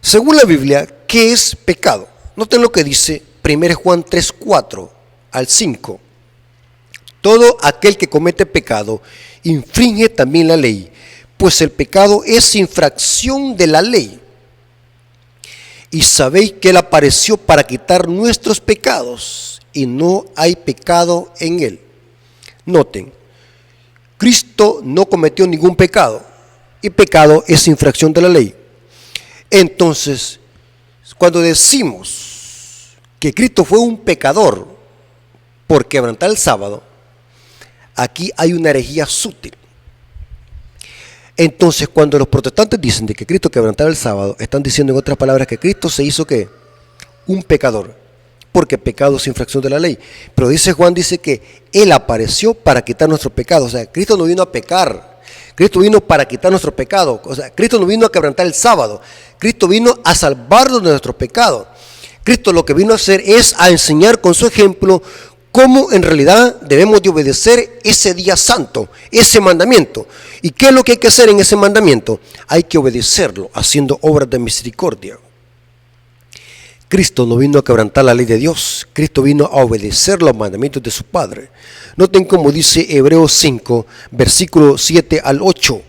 A: según la Biblia, ¿qué es pecado? Noten lo que dice 1 Juan 3, 4 al 5. Todo aquel que comete pecado infringe también la ley, pues el pecado es infracción de la ley. Y sabéis que Él apareció para quitar nuestros pecados, y no hay pecado en Él. Noten, Cristo no cometió ningún pecado, y pecado es infracción de la ley. Entonces, cuando decimos que Cristo fue un pecador por quebrantar el sábado, aquí hay una herejía sutil. Entonces, cuando los protestantes dicen de que Cristo quebrantaba el sábado, están diciendo en otras palabras que Cristo se hizo ¿qué? Un pecador, porque pecado es infracción de la ley. Pero dice Juan, dice que Él apareció para quitar nuestros pecados. O sea, Cristo no vino a pecar, Cristo vino para quitar nuestro pecado. O sea, Cristo no vino a quebrantar el sábado, Cristo vino a salvarnos de nuestros pecados. Cristo lo que vino a hacer es a enseñar con su ejemplo cómo en realidad debemos de obedecer ese día santo, ese mandamiento. ¿Y qué es lo que hay que hacer en ese mandamiento? Hay que obedecerlo haciendo obras de misericordia. Cristo no vino a quebrantar la ley de Dios, Cristo vino a obedecer los mandamientos de su Padre. Noten cómo dice Hebreos 5, versículo 7 al 8.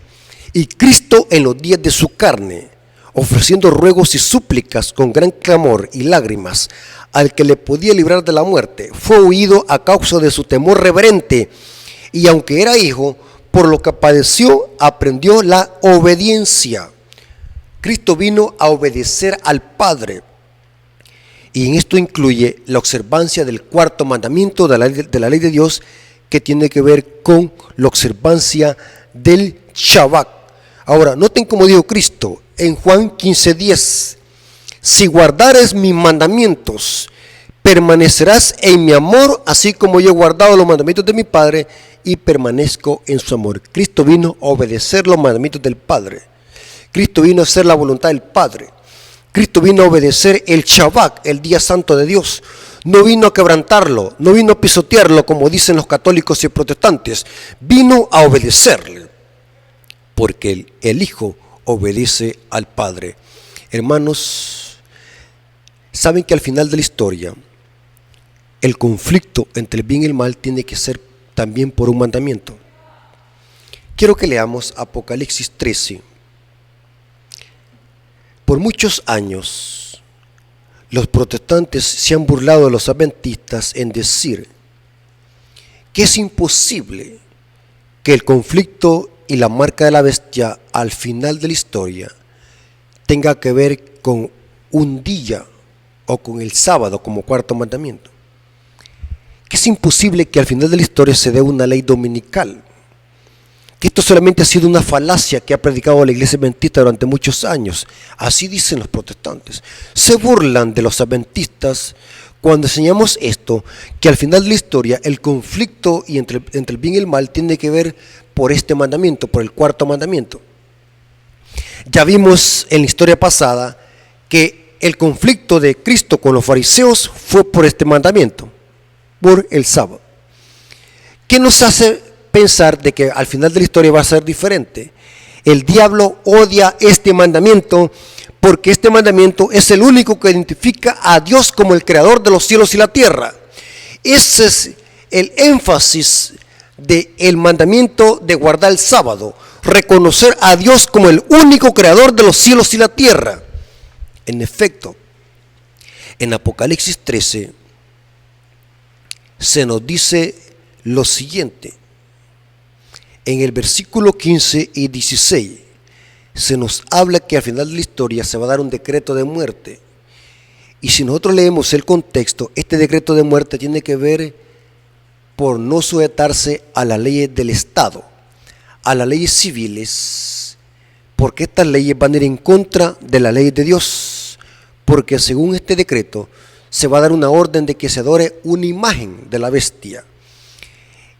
A: Y Cristo en los días de su carne, ofreciendo ruegos y súplicas con gran clamor y lágrimas al que le podía librar de la muerte, fue huido a causa de su temor reverente, y aunque era hijo, por lo que padeció, aprendió la obediencia. Cristo vino a obedecer al Padre, y en esto incluye la observancia del cuarto mandamiento de la ley de Dios, que tiene que ver con la observancia del Shabbat. Ahora, noten cómo dijo Cristo en Juan 15:10. Si guardares mis mandamientos, permanecerás en mi amor, así como yo he guardado los mandamientos de mi Padre y permanezco en su amor. Cristo vino a obedecer los mandamientos del Padre. Cristo vino a hacer la voluntad del Padre. Cristo vino a obedecer el Shabbat, el día santo de Dios. No vino a quebrantarlo, no vino a pisotearlo como dicen los católicos y protestantes. Vino a obedecerle, porque el Hijo obedece al Padre. Hermanos, saben que al final de la historia, el conflicto entre el bien y el mal tiene que ser también por un mandamiento. Quiero que leamos Apocalipsis 13. Por muchos años, los protestantes se han burlado de los adventistas en decir que es imposible que el conflicto y la marca de la bestia al final de la historia tenga que ver con un día o con el sábado como cuarto mandamiento. Que es imposible que al final de la historia se dé una ley dominical. Que esto solamente ha sido una falacia que ha predicado la iglesia adventista durante muchos años. Así dicen los protestantes. Se burlan de los adventistas cuando enseñamos esto, que al final de la historia el conflicto entre el bien y el mal tiene que ver por este mandamiento, por el cuarto mandamiento. Ya vimos en la historia pasada que el conflicto de Cristo con los fariseos fue por este mandamiento, por el sábado. ¿Qué nos hace pensar de que al final de la historia va a ser diferente? El diablo odia este mandamiento porque este mandamiento es el único que identifica a Dios como el creador de los cielos y la tierra. Ese es el énfasis del mandamiento de guardar el sábado, reconocer a Dios como el único creador de los cielos y la tierra. En efecto, en Apocalipsis 13 se nos dice lo siguiente. En el versículo 15 y 16 se nos habla que al final de la historia se va a dar un decreto de muerte. Y si nosotros leemos el contexto, este decreto de muerte tiene que ver por no sujetarse a las leyes del Estado, a las leyes civiles, porque estas leyes van a ir en contra de la ley de Dios, porque según este decreto se va a dar una orden de que se adore una imagen de la bestia.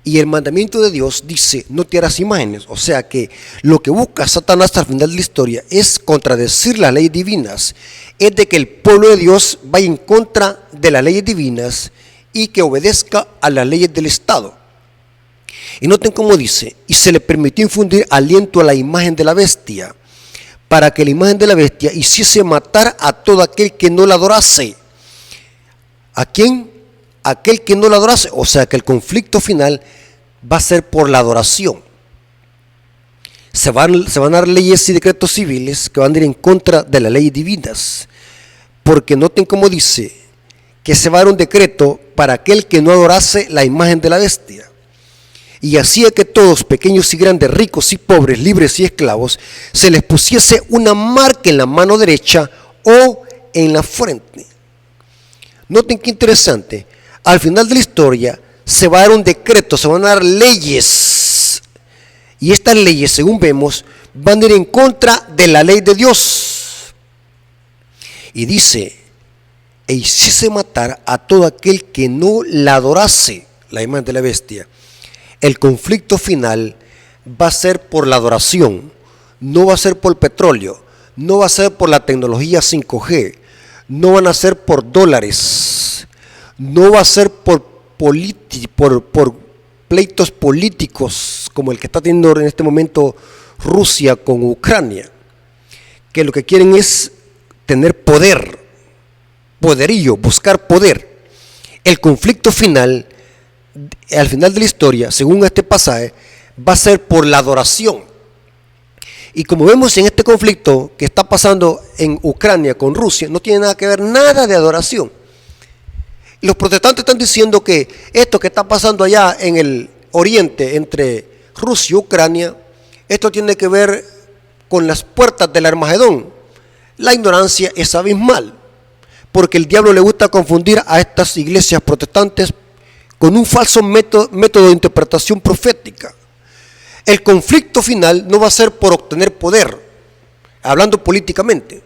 A: Y el mandamiento de Dios dice, no te harás imágenes. O sea que lo que busca Satanás al final de la historia es contradecir las leyes divinas. Es de que el pueblo de Dios vaya en contra de las leyes divinas y que obedezca a las leyes del Estado. Y noten cómo dice, y se le permitió infundir aliento a la imagen de la bestia, para que la imagen de la bestia hiciese matar a todo aquel que no la adorase. ¿A quién? Aquel que no la adorase. O sea que el conflicto final va a ser por la adoración. Se van a dar leyes y decretos civiles que van a ir en contra de las leyes divinas. Porque noten cómo dice que se va a dar un decreto para aquel que no adorase la imagen de la bestia. Y hacía que todos, pequeños y grandes, ricos y pobres, libres y esclavos, se les pusiese una marca en la mano derecha o en la frente. Noten qué interesante. Al final de la historia se va a dar un decreto, se van a dar leyes. Y estas leyes, según vemos, van a ir en contra de la ley de Dios. Y dice, e hiciese matar a todo aquel que no la adorase, la imagen de la bestia. El conflicto final va a ser por la adoración, no va a ser por petróleo, no va a ser por la tecnología 5G, no van a ser por dólares, no va a ser por pleitos políticos como el que está teniendo en este momento Rusia con Ucrania, que lo que quieren es tener poderío, buscar poder. El conflicto final, al final de la historia, según este pasaje, va a ser por la adoración. Y como vemos en este conflicto que está pasando en Ucrania con Rusia, no tiene nada que ver, nada de adoración. Y los protestantes están diciendo que esto que está pasando allá en el oriente entre Rusia y Ucrania, esto tiene que ver con las puertas del Armagedón. La ignorancia es abismal, porque el diablo le gusta confundir a estas iglesias protestantes con un falso método de interpretación profética. El conflicto final no va a ser por obtener poder, hablando políticamente,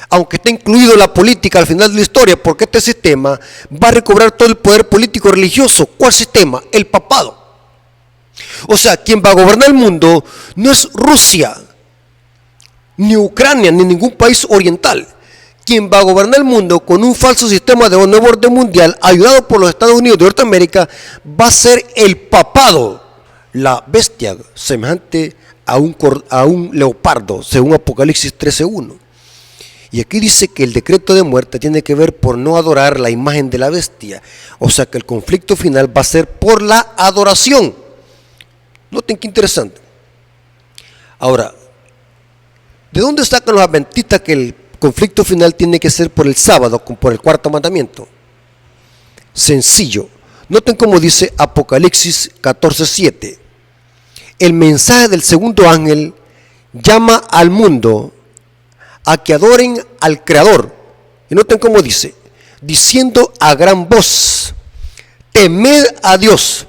A: aunque esté incluido la política al final de la historia, porque este sistema va a recobrar todo el poder político religioso. ¿Cuál sistema? El papado. O sea, quien va a gobernar el mundo no es Rusia, ni Ucrania, ni ningún país oriental. Quien va a gobernar el mundo con un falso sistema de nuevo orden mundial, ayudado por los Estados Unidos de Norteamérica, va a ser el papado, la bestia semejante a un leopardo, según Apocalipsis 13:1. Y aquí dice que el decreto de muerte tiene que ver por no adorar la imagen de la bestia. O sea que el conflicto final va a ser por la adoración. Noten qué interesante. Ahora, ¿de dónde sacan los adventistas que el conflicto final tiene que ser por el sábado, por el cuarto mandamiento? Sencillo. Noten cómo dice Apocalipsis 14:7. El mensaje del segundo ángel llama al mundo a que adoren al Creador. Y noten cómo dice, diciendo a gran voz, temed a Dios.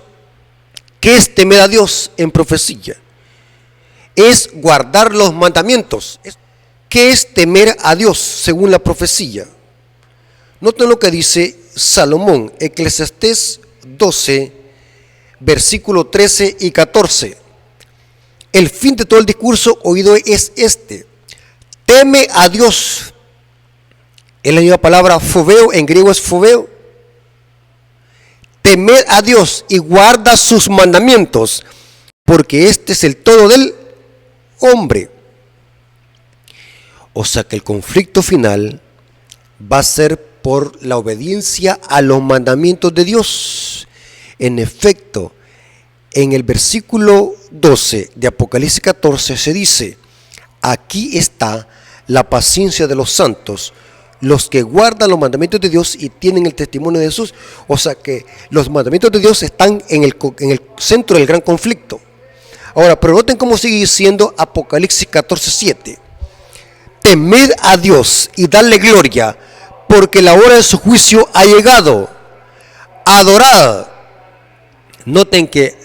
A: ¿Qué es temer a Dios en profecía? Es guardar los mandamientos. ¿Qué es temer a Dios según la profecía? Noten lo que dice Salomón, Eclesiastés 12, versículo 13 y 14. El fin de todo el discurso oído es este: teme a Dios. Es la misma palabra fobeo, en griego es fobeo. Temed a Dios y guarda sus mandamientos, porque este es el todo del hombre. O sea que el conflicto final va a ser por la obediencia a los mandamientos de Dios. En efecto, en el versículo 12 de Apocalipsis 14 se dice: aquí está la paciencia de los santos, los que guardan los mandamientos de Dios y tienen el testimonio de Jesús. O sea que los mandamientos de Dios están en el centro del gran conflicto. Ahora, pero noten cómo sigue diciendo Apocalipsis 14:7. Temed a Dios y dadle gloria, porque la hora de su juicio ha llegado. Adorad. Noten que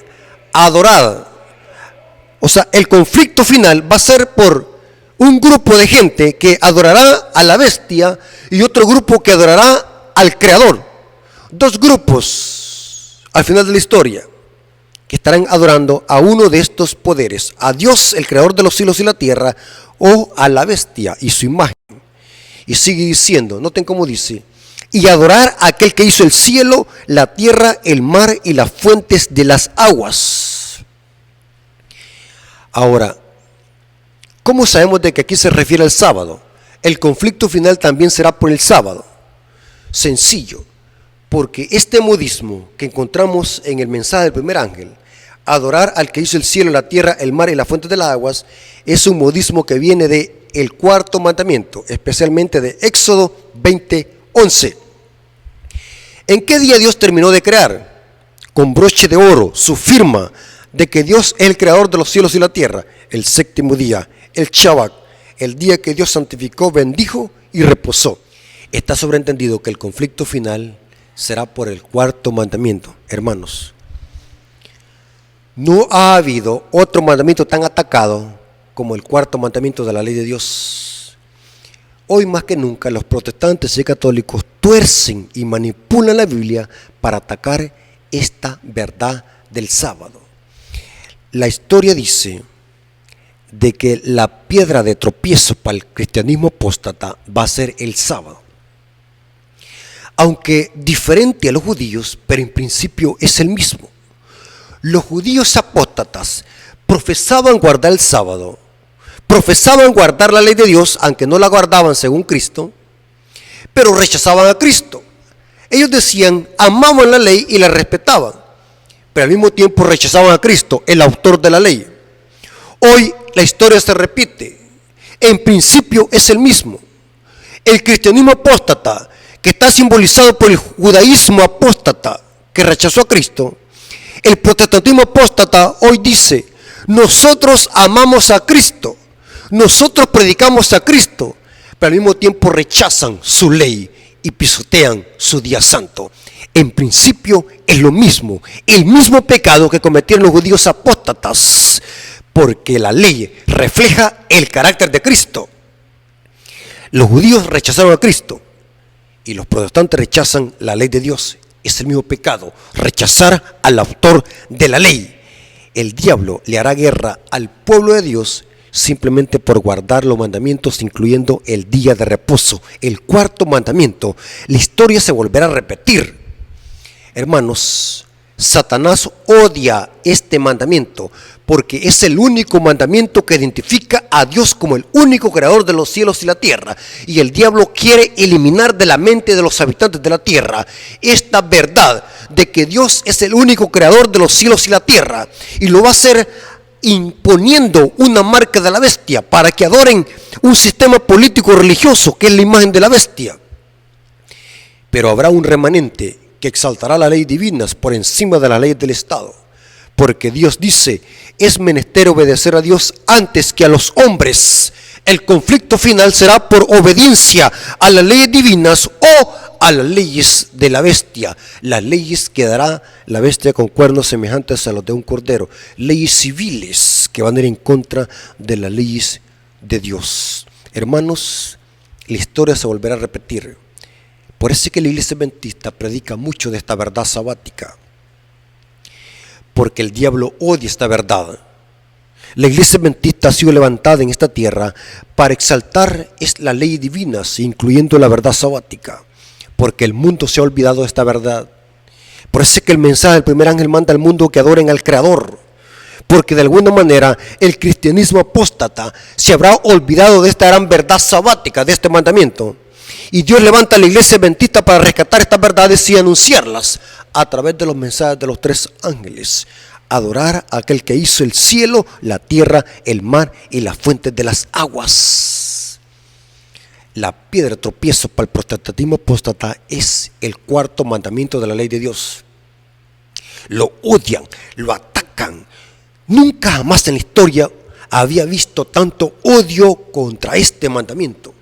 A: adorad. O sea, el conflicto final va a ser por un grupo de gente que adorará a la bestia y otro grupo que adorará al Creador. Dos grupos al final de la historia que estarán adorando a uno de estos poderes, a Dios, el Creador de los cielos y la tierra, o a la bestia y su imagen. Y sigue diciendo, noten cómo dice: y adorar a aquel que hizo el cielo, la tierra, el mar y las fuentes de las aguas. Ahora, ¿cómo sabemos de que aquí se refiere al sábado? El conflicto final también será por el sábado. Sencillo, porque este modismo que encontramos en el mensaje del primer ángel, adorar al que hizo el cielo, la tierra, el mar y las fuentes de las aguas, es un modismo que viene de el cuarto mandamiento, especialmente de Éxodo 20:11. ¿En qué día Dios terminó de crear? Con broche de oro, su firma de que Dios es el creador de los cielos y la tierra. El séptimo día, el Shabbat, el día que Dios santificó, bendijo y reposó. Está sobreentendido que el conflicto final será por el cuarto mandamiento. Hermanos, no ha habido otro mandamiento tan atacado como el cuarto mandamiento de la ley de Dios. Hoy más que nunca los protestantes y católicos tuercen y manipulan la Biblia para atacar esta verdad del sábado. La historia dice de que la piedra de tropiezo para el cristianismo apóstata va a ser el sábado. Aunque diferente a los judíos, pero en principio es el mismo. Los judíos apóstatas profesaban guardar el sábado, profesaban guardar la ley de Dios, aunque no la guardaban según Cristo, pero rechazaban a Cristo. Ellos decían, amaban la ley y la respetaban, pero al mismo tiempo rechazaban a Cristo, el autor de la ley. Hoy la historia se repite. En principio es el mismo. El cristianismo apóstata, que está simbolizado por el judaísmo apóstata que rechazó a Cristo, el protestantismo apóstata hoy dice: nosotros amamos a Cristo, nosotros predicamos a Cristo, pero al mismo tiempo rechazan su ley y pisotean su día santo. En principio es lo mismo, el mismo pecado que cometieron los judíos apóstatas, porque la ley refleja el carácter de Cristo. Los judíos rechazaron a Cristo y los protestantes rechazan la ley de Dios. Es el mismo pecado, rechazar al autor de la ley. El diablo le hará guerra al pueblo de Dios simplemente por guardar los mandamientos, incluyendo el día de reposo, el cuarto mandamiento. La historia se volverá a repetir. Hermanos, Satanás odia este mandamiento porque es el único mandamiento que identifica a Dios como el único creador de los cielos y la tierra, y el diablo quiere eliminar de la mente de los habitantes de la tierra esta verdad de que Dios es el único creador de los cielos y la tierra, y lo va a hacer imponiendo una marca de la bestia para que adoren un sistema político religioso que es la imagen de la bestia. Pero habrá un remanente que exaltará las leyes divinas por encima de las leyes del Estado, porque Dios dice: es menester obedecer a Dios antes que a los hombres. El conflicto final será por obediencia a las leyes divinas o a las leyes de la bestia, las leyes que dará la bestia con cuernos semejantes a los de un cordero, leyes civiles que van a ir en contra de las leyes de Dios. Hermanos, la historia se volverá a repetir. Por eso es que la iglesia adventista predica mucho de esta verdad sabática, porque el diablo odia esta verdad. La iglesia adventista ha sido levantada en esta tierra para exaltar las leyes divinas, incluyendo la verdad sabática, porque el mundo se ha olvidado de esta verdad. Por eso es que el mensaje del primer ángel manda al mundo que adoren al Creador, porque de alguna manera el cristianismo apóstata se habrá olvidado de esta gran verdad sabática, de este mandamiento. Y Dios levanta a la iglesia adventista para rescatar estas verdades y anunciarlas a través de los mensajes de los tres ángeles. Adorar a aquel que hizo el cielo, la tierra, el mar y las fuentes de las aguas. La piedra de tropiezo para el protestantismo apóstata es el cuarto mandamiento de la ley de Dios. Lo odian, lo atacan. Nunca jamás en la historia había visto tanto odio contra este mandamiento.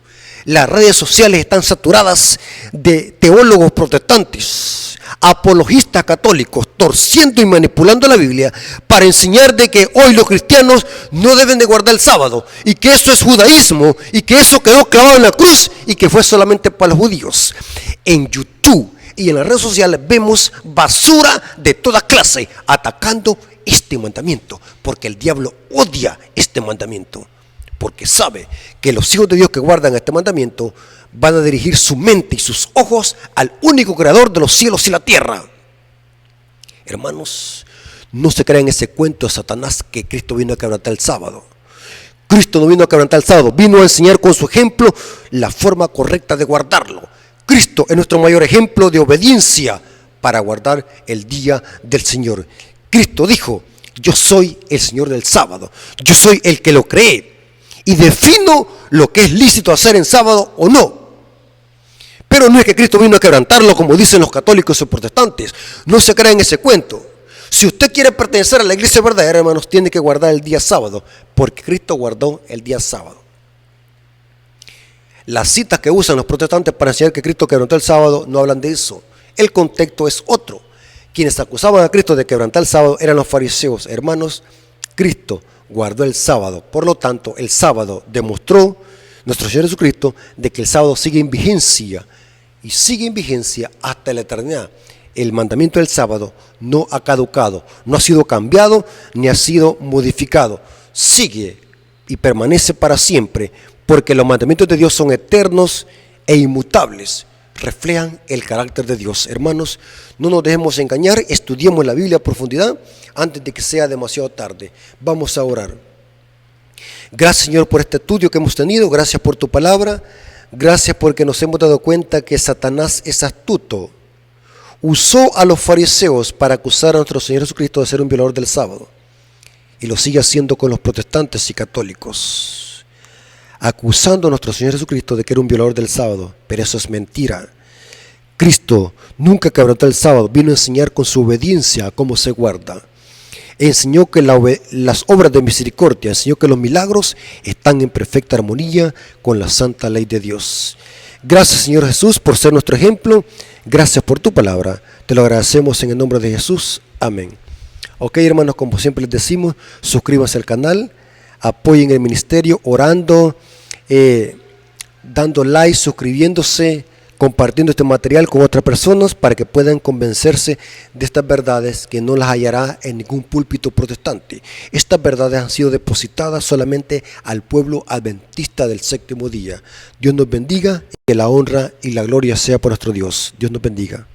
A: Las redes sociales están saturadas de teólogos protestantes, apologistas católicos, torciendo y manipulando la Biblia para enseñar de que hoy los cristianos no deben de guardar el sábado y que eso es judaísmo y que eso quedó clavado en la cruz y que fue solamente para los judíos. En YouTube y en las redes sociales vemos basura de toda clase atacando este mandamiento, porque el diablo odia este mandamiento. Porque sabe que los hijos de Dios que guardan este mandamiento van a dirigir su mente y sus ojos al único creador de los cielos y la tierra. Hermanos, no se crean ese cuento de Satanás que Cristo vino a quebrantar el sábado. Cristo no vino a quebrantar el sábado, vino a enseñar con su ejemplo la forma correcta de guardarlo. Cristo es nuestro mayor ejemplo de obediencia para guardar el día del Señor. Cristo dijo: yo soy el Señor del sábado, yo soy el que lo creé y defino lo que es lícito hacer en sábado o no. Pero no es que Cristo vino a quebrantarlo como dicen los católicos y protestantes. No se crean ese cuento. Si usted quiere pertenecer a la iglesia verdadera, hermanos, tiene que guardar el día sábado, porque Cristo guardó el día sábado. Las citas que usan los protestantes para enseñar que Cristo quebrantó el sábado no hablan de eso. El contexto es otro. Quienes acusaban a Cristo de quebrantar el sábado eran los fariseos. Hermanos, Cristo guardó el sábado. Por lo tanto, el sábado demostró nuestro Señor Jesucristo de que el sábado sigue en vigencia y sigue en vigencia hasta la eternidad. El mandamiento del sábado no ha caducado, no ha sido cambiado ni ha sido modificado. Sigue y permanece para siempre, porque los mandamientos de Dios son eternos e inmutables. Reflejan el carácter de Dios. Hermanos, no nos dejemos engañar, estudiemos la Biblia a profundidad antes de que sea demasiado tarde. Vamos a orar. Gracias, Señor, por este estudio que hemos tenido. Gracias por tu palabra. Gracias porque nos hemos dado cuenta que Satanás es astuto. Usó a los fariseos para acusar a nuestro Señor Jesucristo de ser un violador del sábado. Y lo sigue haciendo con los protestantes y católicos, acusando a nuestro Señor Jesucristo de que era un violador del sábado. Pero eso es mentira. Cristo nunca quebrantó el sábado, vino a enseñar con su obediencia cómo se guarda. Enseñó que las obras de misericordia, enseñó que los milagros están en perfecta armonía con la santa ley de Dios. Gracias, Señor Jesús, por ser nuestro ejemplo. Gracias por tu palabra. Te lo agradecemos en el nombre de Jesús. Amén. Ok, hermanos, como siempre les decimos, suscríbanse al canal, apoyen el ministerio orando, dando like, suscribiéndose, compartiendo este material con otras personas para que puedan convencerse de estas verdades que no las hallará en ningún púlpito protestante. Estas verdades han sido depositadas solamente al pueblo adventista del séptimo día. Dios nos bendiga y que la honra y la gloria sea por nuestro Dios. Dios nos bendiga.